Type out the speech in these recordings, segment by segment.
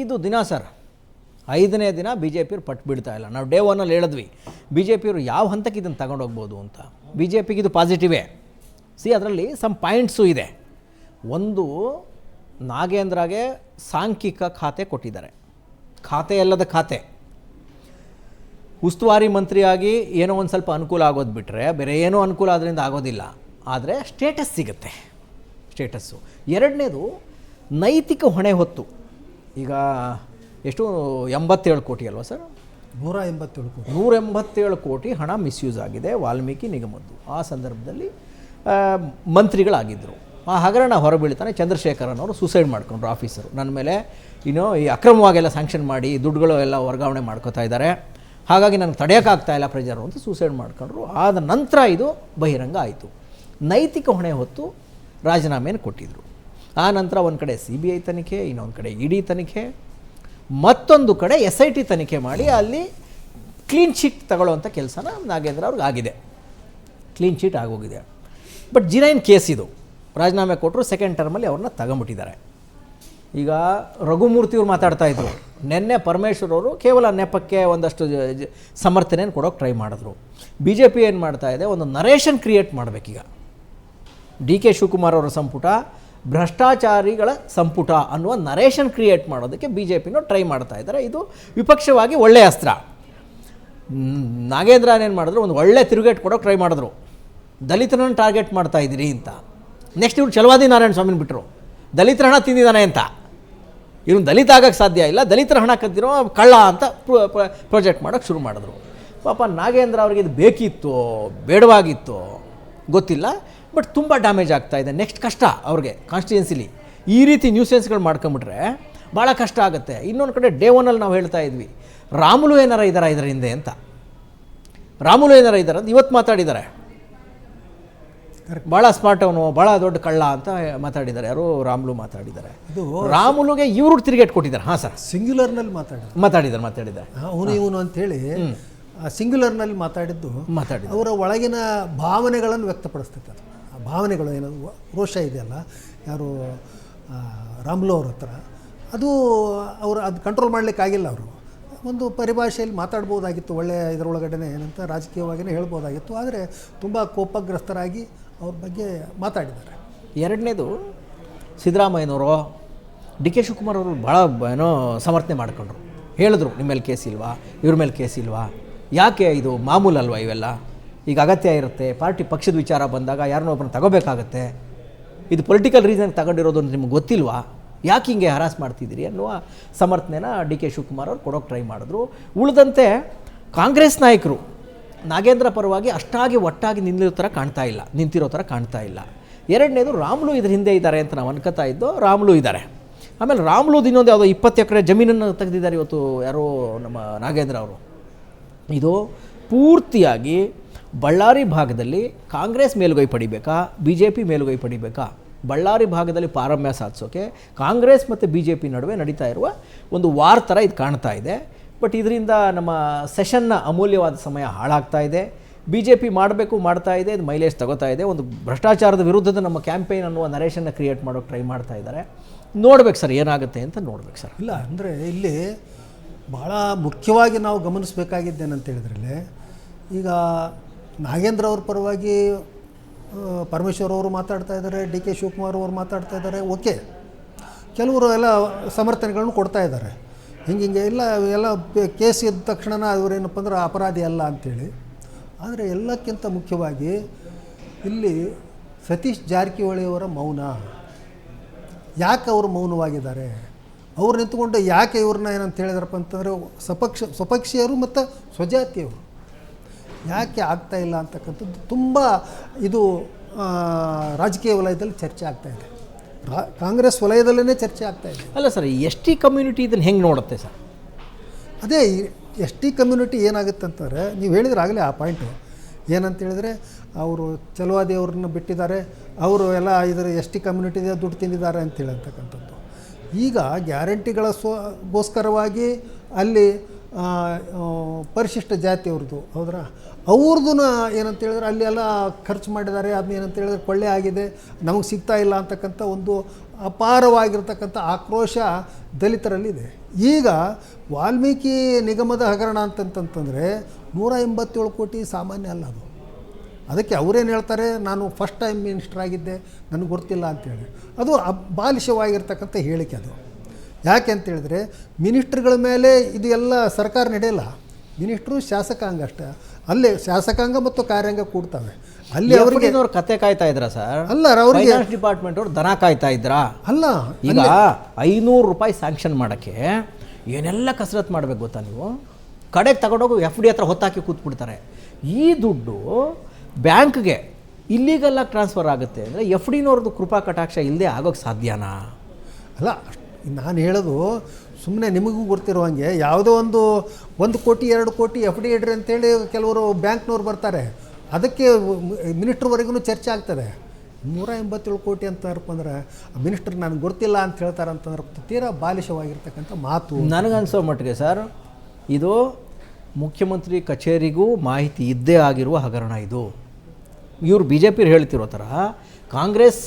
5 ದಿನ ಸರ್, 5ನೇ ದಿನ ಬಿ ಜೆ ಪಿಯವ್ರು ಪಟ್ಟು ಬಿಡ್ತಾ ಇಲ್ಲ. ನಾವು ಡೇ 1 ಹೇಳಿದ್ವಿ ಬಿ ಜೆ ಪಿಯವರು ಯಾವ ಹಂತಕ್ಕೆ ಇದನ್ನು ತಗೊಂಡೋಗ್ಬೋದು ಅಂತ. ಬಿ ಜೆ ಪಿಗೆ ಇದು ಪಾಸಿಟಿವೇ. ಅದರಲ್ಲಿ ಸಮ್ ಪಾಯಿಂಟ್ಸು ಇದೆ. ಒಂದು, ನಾಗೇಂದ್ರಗೆ ಸಾಂಖ್ಯಿಕ ಖಾತೆ ಕೊಟ್ಟಿದ್ದಾರೆ. ಖಾತೆ ಅಲ್ಲದ ಖಾತೆ. ಉಸ್ತುವಾರಿ ಮಂತ್ರಿಯಾಗಿ ಏನೋ ಒಂದು ಸ್ವಲ್ಪ ಅನುಕೂಲ ಆಗೋದು ಬಿಟ್ಟರೆ ಬೇರೆ ಏನೋ ಅನುಕೂಲ ಅದರಿಂದ ಆಗೋದಿಲ್ಲ. ಆದರೆ ಸ್ಟೇಟಸ್ ಸಿಗುತ್ತೆ, ಸ್ಟೇಟಸ್ಸು. ಎರಡನೇದು, ನೈತಿಕ ಹೊಣೆ ಹೊತ್ತು. ಈಗ ಎಷ್ಟು 87 ಕೋಟಿ ಅಲ್ವಾ ಸರ್? 187 ಕೋಟಿ ಹಣ ಮಿಸ್ಯೂಸ್ ಆಗಿದೆ ವಾಲ್ಮೀಕಿ ನಿಗಮದ್ದು. ಆ ಸಂದರ್ಭದಲ್ಲಿ ಮಂತ್ರಿಗಳಾಗಿದ್ದರು. ಆ ಹಗರಣ ಹೊರಬೀಳ್ತಾನೆ ಚಂದ್ರಶೇಖರನ್ ಅವರು ಸೂಸೈಡ್ ಮಾಡ್ಕೊಂಡ್ರು. ಆಫೀಸರು ನನ್ನ ಮೇಲೆ ಈ ಅಕ್ರಮವಾಗೆಲ್ಲ ಸ್ಯಾಂಕ್ಷನ್ ಮಾಡಿ ದುಡ್ಡುಗಳು ಎಲ್ಲ ವರ್ಗಾವಣೆ ಮಾಡ್ಕೋತಾ ಇದ್ದಾರೆ, ಹಾಗಾಗಿ ನನಗೆ ತಡೆಯೋಕ್ಕಾಗ್ತಾಯಿಲ್ಲ ಪ್ರೆಜರು ಅಂತ ಸೂಸೈಡ್ ಮಾಡ್ಕೊಂಡ್ರು. ಆದ ನಂತರ ಇದು ಬಹಿರಂಗ ಆಯಿತು. ನೈತಿಕ ಹೊಣೆ ಹೊತ್ತು ರಾಜೀನಾಮೆಯನ್ನು ಕೊಟ್ಟಿದ್ದರು. ಆ ನಂತರ ಒಂದು ಕಡೆ CBI ತನಿಖೆ, ಇನ್ನೊಂದು ಕಡೆ ED ತನಿಖೆ, ಮತ್ತೊಂದು ಕಡೆ SIT ತನಿಖೆ ಮಾಡಿ ಅಲ್ಲಿ ಕ್ಲೀನ್ ಶೀಟ್ ತಗೊಳ್ಳೋವಂಥ ಕೆಲಸನ ನಾಗೇಂದ್ರ ಅವ್ರಿಗೆ ಆಗಿದೆ. ಕ್ಲೀನ್ ಶೀಟ್ ಆಗೋಗಿದೆ. ಬಟ್ ಜಿನೈನ್ ಕೇಸ್ ಇದು. ರಾಜೀನಾಮೆ ಕೊಟ್ಟರು, ಸೆಕೆಂಡ್ ಟರ್ಮಲ್ಲಿ ಅವ್ರನ್ನ ತಗೊಂಬಿಟ್ಟಿದ್ದಾರೆ. ಈಗ ರಘುಮೂರ್ತಿಯವ್ರು ಮಾತಾಡ್ತಾಯಿದ್ರು. ನಿನ್ನೆ ಪರಮೇಶ್ವರ್ ಅವರು ಕೇವಲ ನೆಪಕ್ಕೆ ಒಂದಷ್ಟು ಸಮರ್ಥನೆಯನ್ನು ಕೊಡೋಕ್ಕೆ ಟ್ರೈ ಮಾಡಿದ್ರು. BJP ಏನು ಮಾಡ್ತಾ ಇದೆ, ಒಂದು ನರೇಷನ್ ಕ್ರಿಯೇಟ್ ಮಾಡಬೇಕೀಗ. DK ಶಿವಕುಮಾರ್ ಅವರ ಸಂಪುಟ ಭ್ರಷ್ಟಾಚಾರಿಗಳ ಸಂಪುಟ ಅನ್ನುವ ನರೇಷನ್ ಕ್ರಿಯೇಟ್ ಮಾಡೋದಕ್ಕೆ BJPನೂ ಟ್ರೈ ಮಾಡ್ತಾ ಇದ್ದಾರೆ. ಇದು ವಿಪಕ್ಷವಾಗಿ ಒಳ್ಳೆಯ ಅಸ್ತ್ರ. ನಾಗೇಂದ್ರ ಏನು ಮಾಡಿದ್ರು, ಒಂದು ಒಳ್ಳೆ ತಿರುಗೇಟ್ ಕೊಡೋಕೆ ಟ್ರೈ ಮಾಡಿದ್ರು. ದಲಿತರನ್ನು ಟಾರ್ಗೆಟ್ ಮಾಡ್ತಾ ಇದ್ದೀರಿ ಅಂತ. ನೆಕ್ಸ್ಟ್ ಇವ್ರು ಚಲವಾದಿ ನಾರಾಯಣ ಸ್ವಾಮಿನ ಬಿಟ್ಟರು, ದಲಿತರ ಹಣ ತಿಂದಿದ್ದಾನೆ ಅಂತ. ಇವನು ದಲಿತ ಆಗೋಕ್ಕೆ ಸಾಧ್ಯ ಇಲ್ಲ, ದಲಿತರ ಹಣ ಕದ್ದಿರೋ ಕಳ್ಳ ಅಂತ ಪ್ರೊಜೆಕ್ಟ್ ಮಾಡೋಕ್ಕೆ ಶುರು ಮಾಡಿದ್ರು. ಪಾಪ ನಾಗೇಂದ್ರ ಅವ್ರಿಗೆ ಇದು ಬೇಕಿತ್ತು ಬೇಡವಾಗಿತ್ತು ಗೊತ್ತಿಲ್ಲ, ಬಟ್ ತುಂಬ ಡ್ಯಾಮೇಜ್ ಆಗ್ತಾಯಿದೆ. ನೆಕ್ಸ್ಟ್ ಕಷ್ಟ ಅವ್ರಿಗೆ ಕಾನ್ಸ್ಟಿಟ್ಯೂನ್ಸಿಲಿ ಈ ರೀತಿ ನ್ಯೂಸೆನ್ಸ್ಗಳು ಮಾಡ್ಕೊಂಬಿಟ್ರೆ ಭಾಳ ಕಷ್ಟ ಆಗುತ್ತೆ. ಇನ್ನೊಂದು ಕಡೆ ಡೇ 1 ನಾವು ಹೇಳ್ತಾ ಇದ್ವಿ, ರಾಮುಲು ಏನಾರ ಇದ್ದಾರಾ ಇದರ ಹಿಂದೆ ಅಂತ. ರಾಮುಲು ಏನಾರ ಇದ್ದಾರೆ ಅಂತ ಇವತ್ತು ಮಾತಾಡಿದ್ದಾರೆ. ಭಾಳ ಸ್ಮಾರ್ಟ್ ಅವನು, ಭಾಳ ದೊಡ್ಡ ಕಳ್ಳ ಅಂತ ಮಾತಾಡಿದ್ದಾರೆ. ಯಾರು ರಾಮುಲು ಮಾತಾಡಿದ್ದಾರೆ. ರಾಮುಲುಗೆ ಇವರು ತಿರುಗೇಟ್ ಕೊಟ್ಟಿದ್ದಾರೆ. ಹಾಂ ಸರ್, ಸಿಂಗ್ಯುಲರ್ನಲ್ಲಿ ಮಾತಾಡಿದ್ದಾರೆ ಅವನು ಇವನು ಅಂಥೇಳಿ ಸಿಂಗ್ಯುಲರ್ನಲ್ಲಿ ಮಾತಾಡಿದ್ದು ಅವರ ಒಳಗಿನ ಭಾವನೆಗಳನ್ನು ವ್ಯಕ್ತಪಡಿಸ್ತೈತೆ. ಅದು ಆ ಭಾವನೆಗಳು ಏನದು ರೋಷ ಇದೆಯಲ್ಲ ಯಾರು ರಾಮುಲು ಅವ್ರ ಹತ್ರ, ಅದು ಅದು ಕಂಟ್ರೋಲ್ ಮಾಡಲಿಕ್ಕಾಗಿಲ್ಲ. ಅವರು ಒಂದು ಪರಿಭಾಷೆಯಲ್ಲಿ ಮಾತಾಡ್ಬೋದಾಗಿತ್ತು, ಒಳ್ಳೆಯ ಇದರೊಳಗಡೆ ಏನಂತ ರಾಜಕೀಯವಾಗಿಯೇ ಹೇಳ್ಬೋದಾಗಿತ್ತು. ಆದರೆ ತುಂಬ ಕೋಪಗ್ರಸ್ತರಾಗಿ ಅವ್ರ ಬಗ್ಗೆ ಮಾತಾಡಿದ್ದಾರೆ. ಎರಡನೇದು, ಸಿದ್ದರಾಮಯ್ಯನವರು DK ಶಿವಕುಮಾರ್ ಅವರು ಭಾಳ ಏನೋ ಸಮರ್ಥನೆ ಮಾಡ್ಕೊಂಡ್ರು. ಹೇಳಿದ್ರು, ನಿಮ್ಮ ಮೇಲೆ ಕೇಸ್ ಇಲ್ವಾ, ಇವ್ರ ಮೇಲೆ ಕೇಸ್ ಇಲ್ವಾ, ಯಾಕೆ ಇದು ಮಾಮೂಲಲ್ವಾ ಇವೆಲ್ಲ, ಈಗ ಅಗತ್ಯ ಇರುತ್ತೆ, ಪಾರ್ಟಿ ಪಕ್ಷದ ವಿಚಾರ ಬಂದಾಗ ಯಾರನ್ನೋ ಒಬ್ಬರನ್ನ ತಗೋಬೇಕಾಗತ್ತೆ, ಇದು ಪೊಲಿಟಿಕಲ್ ರೀಸನ್ ತಗೊಂಡಿರೋದು ಅಂತ ನಿಮ್ಗೆ ಗೊತ್ತಿಲ್ವಾ, ಯಾಕೆ ಹಿಂಗೆ ಹರಾಸ್ ಮಾಡ್ತಿದ್ದೀರಿ ಅನ್ನುವ ಸಮರ್ಥನೆನ DK ಶಿವಕುಮಾರ್ ಅವರು ಕೊಡೋಕ್ಕೆ ಟ್ರೈ ಮಾಡಿದ್ರು. ಉಳಿದಂತೆ ಕಾಂಗ್ರೆಸ್ ನಾಯಕರು ನಾಗೇಂದ್ರ ಪರವಾಗಿ ಅಷ್ಟಾಗಿ ಒಟ್ಟಾಗಿ ನಿಂತಿರೋ ಥರ ಕಾಣ್ತಾ ಇಲ್ಲ. ಎರಡನೇದು, ರಾಮುಲು ಇದ್ರ ಹಿಂದೆ ಇದ್ದಾರೆ ಅಂತ ನಾವು ಅನ್ಕೋತಾ ಇದ್ದೋ, ರಾಮುಲು ಇದ್ದಾರೆ. ಆಮೇಲೆ ರಾಮುಲು ಇನ್ನೊಂದು ಯಾವುದೋ 20 ಎಕರೆ ಜಮೀನನ್ನು ತೆಗೆದಿದ್ದಾರೆ ಇವತ್ತು ಯಾರೋ ನಮ್ಮ ನಾಗೇಂದ್ರ ಅವರು. ಇದು ಪೂರ್ತಿಯಾಗಿ ಬಳ್ಳಾರಿ ಭಾಗದಲ್ಲಿ ಕಾಂಗ್ರೆಸ್ ಮೇಲುಗೈ ಪಡಿಬೇಕಾ, BJP ಮೇಲುಗೈ ಪಡಿಬೇಕಾ? ಬಳ್ಳಾರಿ ಭಾಗದಲ್ಲಿ ಪಾರಮ್ಯ ಸಾಧಿಸೋಕೆ ಕಾಂಗ್ರೆಸ್ ಮತ್ತು BJP ನಡುವೆ ನಡೀತಾ ಇರುವ ಒಂದು ವಾರ್ ಥರ ಇದು ಕಾಣ್ತಾ ಇದೆ. ಬಟ್ ಇದರಿಂದ ನಮ್ಮ ಸೆಷನ್ನ ಅಮೂಲ್ಯವಾದ ಸಮಯ ಹಾಳಾಗ್ತಾ ಇದೆ. BJP ಮಾಡ್ತಾ ಇದೆ, ಇದು ಮೈಲೇಜ್ ತಗೋತಾ ಇದೆ. ಒಂದು ಭ್ರಷ್ಟಾಚಾರದ ವಿರುದ್ಧದ ನಮ್ಮ ಕ್ಯಾಂಪೇನ್ ಅನ್ನುವ ನರೇಷನ್ನ ಕ್ರಿಯೇಟ್ ಮಾಡೋಕ್ಕೆ ಟ್ರೈ ಮಾಡ್ತಾ ಇದ್ದಾರೆ. ನೋಡ್ಬೇಕು ಸರ್ ಏನಾಗುತ್ತೆ ಅಂತ, ನೋಡ್ಬೇಕು ಸರ್. ಇಲ್ಲ ಅಂದರೆ ಇಲ್ಲಿ ಭಾಳ ಮುಖ್ಯವಾಗಿ ನಾವು ಗಮನಿಸಬೇಕಾಗಿದ್ದೇನಂತ ಹೇಳಿದ್ರಲ್ಲಿ, ಈಗ ನಾಗೇಂದ್ರ ಅವ್ರ ಪರವಾಗಿ ಪರಮೇಶ್ವರ್ ಅವರು ಮಾತಾಡ್ತಾ ಇದ್ದಾರೆ, DK ಶಿವಕುಮಾರ್ ಅವರು ಮಾತಾಡ್ತಾ ಇದ್ದಾರೆ. ಓಕೆ, ಕೆಲವರು ಎಲ್ಲ ಸಮರ್ಥನೆಗಳನ್ನು ಕೊಡ್ತಾ ಇದ್ದಾರೆ. ಹಿಂಗೆ ಎಲ್ಲ ಕೇಸ್ ಇದ್ದ ತಕ್ಷಣ ಅವರೇನಪ್ಪ ಅಂದ್ರೆ ಅಪರಾಧಿ ಅಲ್ಲ ಅಂಥೇಳಿ. ಆದರೆ ಎಲ್ಲಕ್ಕಿಂತ ಮುಖ್ಯವಾಗಿ ಇಲ್ಲಿ ಸತೀಶ್ ಜಾರಕಿಹೊಳಿಯವರ ಮೌನ, ಯಾಕೆ ಅವರು ಮೌನವಾಗಿದ್ದಾರೆ, ಅವ್ರು ನಿಂತ್ಕೊಂಡು ಯಾಕೆ ಇವ್ರನ್ನ ಏನಂತ ಹೇಳಿದ್ರಪ್ಪ ಅಂತಂದರೆ ಸ್ವಪಕ್ಷೀಯರು ಮತ್ತು ಸ್ವಜಾತಿಯವರು ಯಾಕೆ ಆಗ್ತಾಯಿಲ್ಲ ಅಂತಕ್ಕಂಥದ್ದು ತುಂಬ ಇದು ರಾಜಕೀಯ ವಲಯದಲ್ಲಿ ಚರ್ಚೆ ಆಗ್ತಾಯಿದೆ. ಕಾಂಗ್ರೆಸ್ ವಲಯದಲ್ಲೇ ಚರ್ಚೆ ಆಗ್ತಾಯಿದೆ. ಅಲ್ಲ ಸರ್, ST ಕಮ್ಯುನಿಟಿ ಇದನ್ನು ಹೆಂಗೆ ನೋಡುತ್ತೆ ಸರ್? ಅದೇ ST ಕಮ್ಯುನಿಟಿ ಏನಾಗುತ್ತೆ ಅಂತಂದರೆ, ನೀವು ಹೇಳಿದ್ರೆ ಆಗಲೇ ಆ ಪಾಯಿಂಟು ಏನಂತ ಹೇಳಿದರೆ, ಅವರು ಚಲವಾದಿ ಅವ್ರನ್ನ ಬಿಟ್ಟಿದ್ದಾರೆ, ಅವರು ಎಲ್ಲ ಇದರ ST ಕಮ್ಯುನಿಟಿದ ದುಡ್ಡು ತಿಂದಿದ್ದಾರೆ ಅಂತೇಳಿ ಅಂತಕ್ಕಂಥದ್ದು. ಈಗ ಗ್ಯಾರಂಟಿಗೋಸ್ಕರವಾಗಿ ಅಲ್ಲಿ ಪರಿಶಿಷ್ಟ ಜಾತಿಯವ್ರದ್ದು ಹೌದ್ರಾ, ಅವ್ರದ್ದು ಏನಂತ ಹೇಳಿದ್ರೆ ಅಲ್ಲಿ ಎಲ್ಲ ಖರ್ಚು ಮಾಡಿದ್ದಾರೆ. ಅದನ್ನ ಏನಂತ ಹೇಳಿದ್ರೆ ಕೊಳ್ಳೆ ಆಗಿದೆ, ನಮಗೆ ಸಿಗ್ತಾ ಇಲ್ಲ ಅಂತಕ್ಕಂಥ ಒಂದು ಅಪಾರವಾಗಿರ್ತಕ್ಕಂಥ ಆಕ್ರೋಶ ದಲಿತರಲ್ಲಿದೆ. ಈಗ ವಾಲ್ಮೀಕಿ ನಿಗಮದ ಹಗರಣ ಅಂತಂತಂದರೆ 187 ಕೋಟಿ ಸಾಮಾನ್ಯ ಅಲ್ಲ ಅದು. ಅದಕ್ಕೆ ಅವರೇನು ಹೇಳ್ತಾರೆ, ನಾನು ಫಸ್ಟ್ ಟೈಮ್ ಮಿನಿಸ್ಟರ್ ಆಗಿದ್ದೆ, ನನಗೆ ಗೊತ್ತಿಲ್ಲ ಅಂತೇಳಿ. ಅದು ಬಾಲಿಶವಾಗಿರ್ತಕ್ಕಂಥ ಹೇಳಿಕೆ ಅದು. ಯಾಕೆ ಅಂತೇಳಿದ್ರೆ ಮಿನಿಸ್ಟ್ರುಗಳ ಮೇಲೆ ಇದು ಎಲ್ಲ ಸರ್ಕಾರ ನಡೆಯಲ್ಲ. ಮಿನಿಸ್ಟ್ರು ಶಾಸಕಾಂಗ ಅಷ್ಟೇ. ಅಲ್ಲೇ ಶಾಸಕಾಂಗ ಮತ್ತು ಕಾರ್ಯಾಂಗ ಕೂಡ್ತವೆ. ಅಲ್ಲಿ ಅವರಿಗೆ ಕತೆ ಕಾಯ್ತಾ ಇದ್ರ ಸರ್? ಅಲ್ಲ, ಅವರಿಗೆ ಡಿಪಾರ್ಟ್ಮೆಂಟ್ ಅವ್ರು ದನ ಕಾಯ್ತಾ ಇದ್ರಾ? ಅಲ್ಲ, ಈಗ 500 ರೂಪಾಯಿ ಸ್ಯಾಂಕ್ಷನ್ ಮಾಡೋಕ್ಕೆ ಏನೆಲ್ಲ ಕಸರತ್ತು ಮಾಡಬೇಕು ಗೊತ್ತಾ ನೀವು? ಕಡೆಗೆ ತಗೊಂಡೋಗಿ FD ಹತ್ರ ಹೊತ್ತಾಕಿ ಕೂತ್ಬಿಡ್ತಾರೆ. ಈ ದುಡ್ಡು ಬ್ಯಾಂಕ್ಗೆ ಇಲ್ಲಿಗೆಲ್ಲ ಟ್ರಾನ್ಸ್ಫರ್ ಆಗುತ್ತೆ ಅಂದರೆ FDನವ್ರದ್ದು ಕೃಪಾ ಕಟಾಕ್ಷ ಇಲ್ಲದೆ ಆಗೋಕ್ಕೆ ಸಾಧ್ಯನಾ? ಅಲ್ಲ, ನಾನು ಹೇಳೋದು ಸುಮ್ಮನೆ ನಿಮಗೂ ಗೊತ್ತಿರೋ ಹಾಗೆ ಯಾವುದೋ ಒಂದು ಕೋಟಿ 2 ಕೋಟಿ FD ಇಡ್ರಿ ಅಂತೇಳಿ ಕೆಲವರು ಬ್ಯಾಂಕ್ನವ್ರು ಬರ್ತಾರೆ. ಅದಕ್ಕೆ ಮಿನಿಸ್ಟ್ರ್ವರೆಗೂ ಚರ್ಚೆ ಆಗ್ತದೆ. 187 ಕೋಟಿ ಅಂತಾರಪ್ಪ ಅಂದ್ರೆ ಮಿನಿಸ್ಟರ್ ನನಗೆ ಗೊತ್ತಿಲ್ಲ ಅಂತ ಹೇಳ್ತಾರೆ ಅಂತಂದ್ರೆ ತೀರಾ ಬಾಲಿಶವಾಗಿರ್ತಕ್ಕಂಥ ಮಾತು. ನನಗನ್ಸೋ ಮಟ್ಟಿಗೆ ಸರ್, ಇದು ಮುಖ್ಯಮಂತ್ರಿ ಕಚೇರಿಗೂ ಮಾಹಿತಿ ಇದ್ದೇ ಆಗಿರುವ ಹಗರಣ ಇದು. ಇವರು BJP ಹೇಳ್ತಿರೋ ಥರ ಕಾಂಗ್ರೆಸ್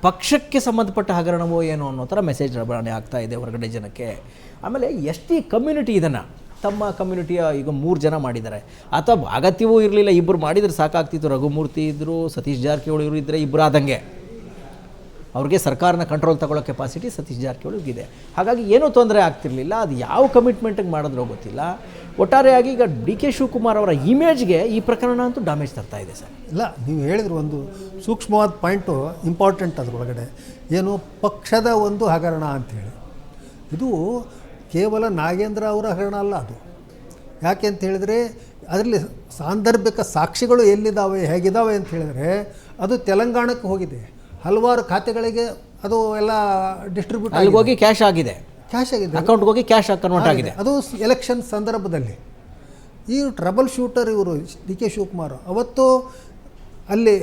ಪಕ್ಷಕ್ಕೆ ಸಂಬಂಧಪಟ್ಟ ಹಗರಣವೋ ಏನೋ ಅನ್ನೋ ಥರ ಮೆಸೇಜ್ ರವಾನೆ ಆಗ್ತಾ ಇದೆ ಹೊರಗಡೆ ಜನಕ್ಕೆ. ಆಮೇಲೆ ST ಕಮ್ಯುನಿಟಿ ಇದನ್ನು ತಮ್ಮ ಕಮ್ಯುನಿಟಿಯ ಈಗ 3 ಜನ ಮಾಡಿದ್ದಾರೆ. ಅಥವಾ ಅಗತ್ಯವೂ ಇರಲಿಲ್ಲ, 2 ಮಾಡಿದರೆ ಸಾಕಾಗ್ತಿತ್ತು. ರಘುಮೂರ್ತಿ ಇದ್ದರು, ಸತೀಶ್ ಜಾರಕಿಹೊಳಿ ಇವರು ಇದ್ದರೆ 2 ಆದಂಗೆ. ಅವ್ರಿಗೆ ಸರ್ಕಾರನ ಕಂಟ್ರೋಲ್ ತಗೊಳ್ಳೋ ಕೆಪಾಸಿಟಿ ಸತೀಶ್ ಜಾರಕಿಹೊಳಿಗಿದೆ. ಹಾಗಾಗಿ ಏನೂ ತೊಂದರೆ ಆಗ್ತಿರಲಿಲ್ಲ. ಅದು ಯಾವ ಕಮಿಟ್ಮೆಂಟಿಗೆ ಮಾಡಿದ್ರೋ ಗೊತ್ತಿಲ್ಲ. ಒಟ್ಟಾರೆಯಾಗಿ ಈಗ DK ಶಿವಕುಮಾರ್ ಅವರ ಇಮೇಜ್ಗೆ ಈ ಪ್ರಕರಣ ಅಂತೂ ಡ್ಯಾಮೇಜ್ ತರ್ತಾ ಇದೆ ಸರ್. ಇಲ್ಲ, ನೀವು ಹೇಳಿದ್ರು ಒಂದು ಸೂಕ್ಷ್ಮವಾದ ಪಾಯಿಂಟು ಇಂಪಾರ್ಟೆಂಟ್ ಅದರೊಳಗಡೆ. ಏನು ಪಕ್ಷದ ಒಂದು ಹಗರಣ ಅಂಥೇಳಿ. ಇದು ಕೇವಲ ನಾಗೇಂದ್ರ ಅವರ ಹಗರಣ ಅಲ್ಲ ಅದು. ಯಾಕೆ ಅಂತ ಹೇಳಿದರೆ ಅದರಲ್ಲಿ ಸಾಂದರ್ಭಿಕ ಸಾಕ್ಷಿಗಳು ಎಲ್ಲಿದ್ದಾವೆ, ಹೇಗಿದ್ದಾವೆ ಅಂತ ಹೇಳಿದರೆ ಅದು ತೆಲಂಗಾಣಕ್ಕೆ ಹೋಗಿದೆ. ಹಲವಾರು ಖಾತೆಗಳಿಗೆ ಅದು ಎಲ್ಲ ಡಿಸ್ಟ್ರಿಬ್ಯೂಟ್ ಅಲ್ಲಿಗೆ ಹೋಗಿ ಕ್ಯಾಶ್ ಆಗಿದೆ, ಅಕೌಂಟ್ಗೆ ಹೋಗಿ ಕ್ಯಾಶ್ ಕನ್ವರ್ಟ್ ಆಗಿದೆ. ಅದು ಎಲೆಕ್ಷನ್ ಸಂದರ್ಭದಲ್ಲಿ ಈ ಟ್ರಬಲ್ ಶೂಟರ್ ಇವರು DK ಶಿವಕುಮಾರ್ ಅವತ್ತು ಅಲ್ಲಿ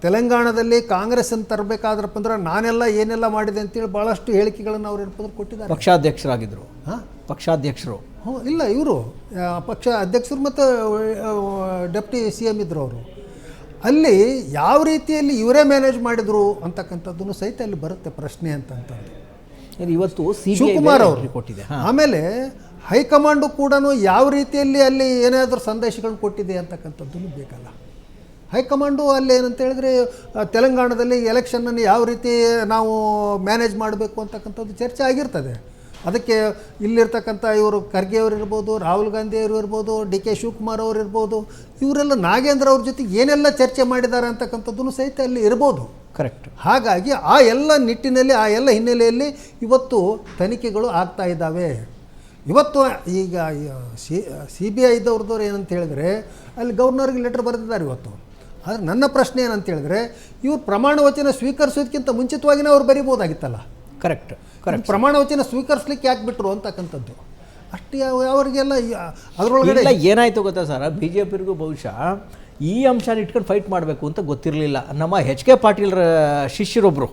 ತೆಲಂಗಾಣದಲ್ಲಿ ಕಾಂಗ್ರೆಸ್ ಅಂತ ತರಬೇಕಾದ್ರಪ್ಪ ಅಂದ್ರೆ ನಾನೆಲ್ಲ ಏನೆಲ್ಲ ಮಾಡಿದೆ ಅಂತೇಳಿ ಭಾಳಷ್ಟು ಹೇಳಿಕೆಗಳನ್ನು ಅವ್ರು ಏನಪ್ಪ ಕೊಟ್ಟಿದ್ದಾರೆ. ಪಕ್ಷಾಧ್ಯಕ್ಷರಾಗಿದ್ದರು. ಪಕ್ಷಾಧ್ಯಕ್ಷರು ಇಲ್ಲ, ಇವರು ಪಕ್ಷ ಅಧ್ಯಕ್ಷರು ಮತ್ತು ಡೆಪ್ಟಿ CM ಇದ್ದರು ಅವರು. ಅಲ್ಲಿ ಯಾವ ರೀತಿಯಲ್ಲಿ ಇವರೇ ಮ್ಯಾನೇಜ್ ಮಾಡಿದರು ಅಂತಕ್ಕಂಥದ್ದನ್ನು ಸಹಿತ ಅಲ್ಲಿ ಬರುತ್ತೆ ಪ್ರಶ್ನೆ ಅಂತಂತಂದು ಇವತ್ತು ಶಿವಕುಮಾರ್ ಅವರು ಕೊಟ್ಟಿದೆ. ಆಮೇಲೆ ಹೈಕಮಾಂಡು ಕೂಡ ಯಾವ ರೀತಿಯಲ್ಲಿ ಅಲ್ಲಿ ಏನಾದರೂ ಸಂದೇಶಗಳನ್ನು ಕೊಟ್ಟಿದೆ ಅಂತಕ್ಕಂಥದ್ದನ್ನು ಬೇಕಲ್ಲ. ಹೈಕಮಾಂಡು ಅಲ್ಲಿ ಏನಂತ ಹೇಳಿದ್ರೆ ತೆಲಂಗಾಣದಲ್ಲಿ ಎಲೆಕ್ಷನನ್ನು ಯಾವ ರೀತಿ ನಾವು ಮ್ಯಾನೇಜ್ ಮಾಡಬೇಕು ಅಂತಕ್ಕಂಥದ್ದು ಚರ್ಚೆ ಆಗಿರ್ತದೆ. ಅದಕ್ಕೆ ಇಲ್ಲಿರ್ತಕ್ಕಂಥ ಇವರು ಖರ್ಗೆ ಅವರು ಇರ್ಬೋದು, ರಾಹುಲ್ ಗಾಂಧಿ ಅವರು ಇರ್ಬೋದು, DK ಶಿವಕುಮಾರ್ ಅವರು ಇರ್ಬೋದು, ಇವರೆಲ್ಲ ನಾಗೇಂದ್ರ ಅವ್ರ ಜೊತೆಗೆ ಏನೆಲ್ಲ ಚರ್ಚೆ ಮಾಡಿದ್ದಾರೆ ಅಂತಕ್ಕಂಥದ್ದನ್ನು ಸಹಿತ ಅಲ್ಲಿ ಇರ್ಬೋದು. ಕರೆಕ್ಟ್. ಹಾಗಾಗಿ ಆ ಎಲ್ಲ ನಿಟ್ಟಿನಲ್ಲಿ, ಆ ಎಲ್ಲ ಹಿನ್ನೆಲೆಯಲ್ಲಿ ಇವತ್ತು ತನಿಖೆಗಳು ಆಗ್ತಾ ಇದ್ದಾವೆ. ಇವತ್ತು ಈಗ CBI ಇದ್ದವ್ರದವ್ರು ಏನಂತ ಹೇಳಿದ್ರೆ ಅಲ್ಲಿ ಗವರ್ನರ್ಗೆ ಲೆಟರ್ ಬರೆದಿದ್ದಾರೆ ಇವತ್ತು. ಆದರೆ ನನ್ನ ಪ್ರಶ್ನೆ ಏನಂತ ಹೇಳಿದ್ರೆ ಇವ್ರು ಪ್ರಮಾಣ ವಚನ ಸ್ವೀಕರಿಸೋದಕ್ಕಿಂತ ಮುಂಚಿತವಾಗಿಯೇ ಅವ್ರು ಬರಿಬೋದಾಗಿತ್ತಲ್ಲ. ಕರೆಕ್ಟ್. ಪ್ರಮಾಣ ವಚನ ಸ್ವೀಕರಿಸ್ಲಿಕ್ಕೆ ಯಾಕೆ ಬಿಟ್ಟರು ಅಂತಕ್ಕಂಥದ್ದು ಅಷ್ಟೇ. ಅವರಿಗೆಲ್ಲ ಅದರೊಳಗಡೆ ಏನಾಯಿತು ಗೊತ್ತಾ ಸರ್, BJPಗೂ ಬಹುಶಃ ಈ ಅಂಶನ ಇಟ್ಕೊಂಡು ಫೈಟ್ ಮಾಡಬೇಕು ಅಂತ ಗೊತ್ತಿರಲಿಲ್ಲ. ನಮ್ಮ HK ಪಾಟೀಲ್ರ ಶಿಷ್ಯರೊಬ್ಬರು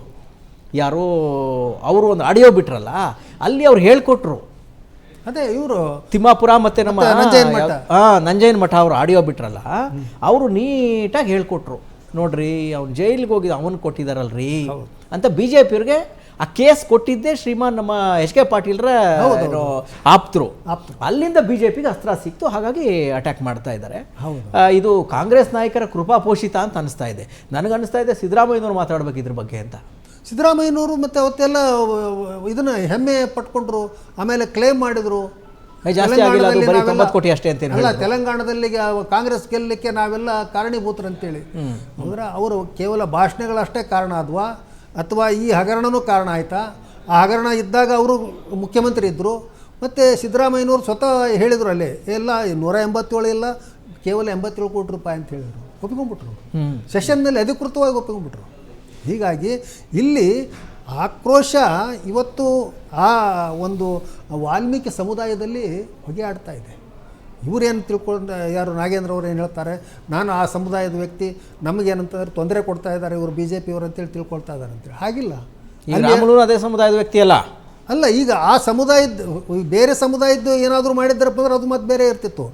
ಯಾರೋ ಅವರು ಒಂದು ಆಡಿಯೋ ಬಿಟ್ರಲ್ಲ, ಅಲ್ಲಿ ಅವ್ರು ಹೇಳ್ಕೊಟ್ರು. ಅದೇ ಇವರು ತಿಮ್ಮಾಪುರ ಮತ್ತು ನಮ್ಮ ನಂಜಯ್ಯನ ಮಠ ಅವರು ಆಡಿಯೋ ಬಿಟ್ರಲ್ಲ, ಅವರು ನೀಟಾಗಿ ಹೇಳ್ಕೊಟ್ರು. ನೋಡ್ರಿ ಅವ್ನು ಜೈಲಿಗೆ ಹೋಗಿ ಅವನು ಕೊಟ್ಟಿದ್ದಾರಲ್ರಿ ಅಂತ. BJPಯವ್ರಿಗೆ ಆ ಕೇಸ್ ಕೊಟ್ಟಿದ್ದೇ ಶ್ರೀಮಾನ್ ನಮ್ಮ HK ಪಾಟೀಲ್ರ ಆಪ್ತರು. ಅಲ್ಲಿಂದ BJPಗೆ ಅಸ್ತ್ರ ಸಿಕ್ತು. ಹಾಗಾಗಿ ಅಟ್ಯಾಕ್ ಮಾಡ್ತಾ ಇದ್ದಾರೆ. ಇದು ಕಾಂಗ್ರೆಸ್ ನಾಯಕರ ಕೃಪಾಪೋಷಿತ ಅಂತ ಅನಿಸ್ತಾ ಇದೆ. ನನಗನ್ನಿಸ್ತಾ ಇದೆ ಸಿದ್ದರಾಮಯ್ಯನವರು ಮಾತಾಡ್ಬೇಕು ಇದ್ರ ಬಗ್ಗೆ ಅಂತ. ಸಿದ್ದರಾಮಯ್ಯನವರು ಮತ್ತು ಅವತ್ತೆಲ್ಲ ಇದನ್ನು ಹೆಮ್ಮೆ ಪಟ್ಕೊಂಡ್ರು, ಆಮೇಲೆ ಕ್ಲೇಮ್ ಮಾಡಿದರು ಜಾಸ್ತಿ ಆಗಿಲ್ಲ, ಅದು ಬರೀ 90 ಕೋಟಿ ಅಷ್ಟೇ ಅಂತ. ಅಲ್ಲ, ತೆಲಂಗಾಣದಲ್ಲಿ ಕಾಂಗ್ರೆಸ್ ಗೆಲ್ಲಲಿಕ್ಕೆ ನಾವೆಲ್ಲ ಕಾರಣೀಭೂತರು ಅಂತೇಳಿ. ಅಂದ್ರೆ ಅವರು ಕೇವಲ ಭಾಷಣಗಳಷ್ಟೇ ಕಾರಣ ಆದ್ವಾ ಅಥವಾ ಈ ಹಗರಣನೂ ಕಾರಣ ಆಯಿತಾ? ಆ ಹಗರಣ ಇದ್ದಾಗ ಅವರು ಮುಖ್ಯಮಂತ್ರಿ ಇದ್ದರು. ಮತ್ತು ಸಿದ್ದರಾಮಯ್ಯನವರು ಸ್ವತಃ ಹೇಳಿದರು ಅಲ್ಲಿ ಎಲ್ಲ 187 ಇಲ್ಲ, ಕೇವಲ 87 ಕೋಟಿ ರೂಪಾಯಿ ಅಂತ ಹೇಳಿದರು. ಒಪ್ಪಿಕೊಂಡ್ಬಿಟ್ರು ಸೆಷನ್ನಲ್ಲಿ, ಅಧಿಕೃತವಾಗಿ ಒಪ್ಪಿಕೊಂಡ್ಬಿಟ್ರು. ಹೀಗಾಗಿ ಇಲ್ಲಿ ಆಕ್ರೋಶ ಇವತ್ತು ಆ ಒಂದು ವಾಲ್ಮೀಕಿ ಸಮುದಾಯದಲ್ಲಿ ಹೊಗೆ ಆಡ್ತಾ ಇದೆ. ಇವರೇನು ತಿಳ್ಕೊಂಡು, ಯಾರು ನಾಗೇಂದ್ರ ಅವರು ಏನು ಹೇಳ್ತಾರೆ, ನಾನು ಆ ಸಮುದಾಯದ ವ್ಯಕ್ತಿ, ನಮಗೇನಂತಂದ್ರೆ ತೊಂದರೆ ಕೊಡ್ತಾ ಇದ್ದಾರೆ ಇವರು BJP ಅವರು ಅಂತೇಳಿ ತಿಳ್ಕೊಳ್ತಾ ಇದ್ದಾರೆ ಅಂತೇಳಿ. ಹಾಗಿಲ್ಲ, ಅದೇ ಸಮುದಾಯದ ವ್ಯಕ್ತಿ ಅಲ್ಲ. ಈಗ ಆ ಸಮುದಾಯದ ಬೇರೆ ಸಮುದಾಯದ್ದು ಏನಾದರೂ ಮಾಡಿದ್ದಾರಪ್ಪ ಅಂದ್ರೆ ಅದು ಮತ್ತೆ ಬೇರೆ ಇರ್ತಿತ್ತು.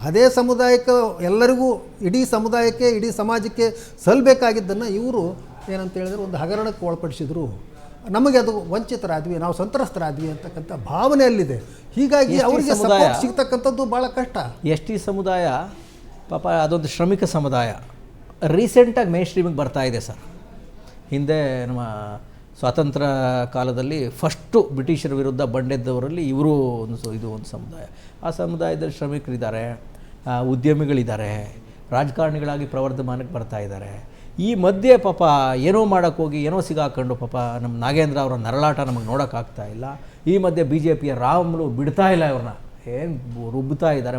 ಅದೇ ಸಮುದಾಯಕ್ಕೆ ಎಲ್ಲರಿಗೂ, ಇಡೀ ಸಮುದಾಯಕ್ಕೆ, ಇಡೀ ಸಮಾಜಕ್ಕೆ ಸಲ್ಲಬೇಕಾಗಿದ್ದನ್ನು ಇವರು ಏನಂತ ಹೇಳಿದ್ರೆ ಒಂದು ಹಗರಣಕ್ಕೆ ಒಳಪಡಿಸಿದರು. ನಮಗೆ ಅದು ವಂಚಿತರಾದ್ವಿ, ನಾವು ಸಂತ್ರಸ್ತರಾದ್ವಿ ಅಂತಕ್ಕಂಥ ಭಾವನೆಯಲ್ಲಿದೆ. ಹೀಗಾಗಿ ಎಸ್ ಟಿ ಅವರಿಗೆ ಸಮುದಾಯ ಸಪೋರ್ಟ್ ಸಿಗ್ತಕ್ಕಂಥದ್ದು ಭಾಳ ಕಷ್ಟ. ಎಸ್ ಟಿ ಸಮುದಾಯ ಪಾಪ ಅದೊಂದು ಶ್ರಮಿಕ ಸಮುದಾಯ ರೀಸೆಂಟಾಗಿ ಮೇನ್ ಸ್ಟ್ರೀಮಿಗೆ ಬರ್ತಾ ಇದೆ ಸರ್. ಹಿಂದೆ ನಮ್ಮ ಸ್ವಾತಂತ್ರ್ಯ ಕಾಲದಲ್ಲಿ ಫಸ್ಟು ಬ್ರಿಟಿಷರ ವಿರುದ್ಧ ಬಂಡೆದ್ದವರಲ್ಲಿ ಇವರು ಇದು ಒಂದು ಸಮುದಾಯ. ಆ ಸಮುದಾಯದಲ್ಲಿ ಶ್ರಮಿಕರಿದ್ದಾರೆ, ಉದ್ಯಮಿಗಳಿದ್ದಾರೆ, ರಾಜಕಾರಣಿಗಳಾಗಿ ಪ್ರವರ್ಧಮಾನಕ್ಕೆ ಬರ್ತಾ ಇದ್ದಾರೆ. ಈ ಮಧ್ಯೆ ಪಾಪ ಏನೋ ಮಾಡೋಕ್ಕೋಗಿ ಏನೋ ಸಿಗಾಕೊಂಡು ಪಾಪ ನಮ್ಮ ನಾಗೇಂದ್ರ ಅವರ ನರಳಾಟ ನಮಗೆ ನೋಡೋಕ್ಕಾಗ್ತಾ ಇಲ್ಲ. ಈ ಮಧ್ಯೆ BJPಯ ರಾಮುಲು ಬಿಡ್ತಾ ಇಲ್ಲ, ಇವ್ರನ್ನ ಏನು ರುಬ್ತಾ ಇದ್ದಾರೆ.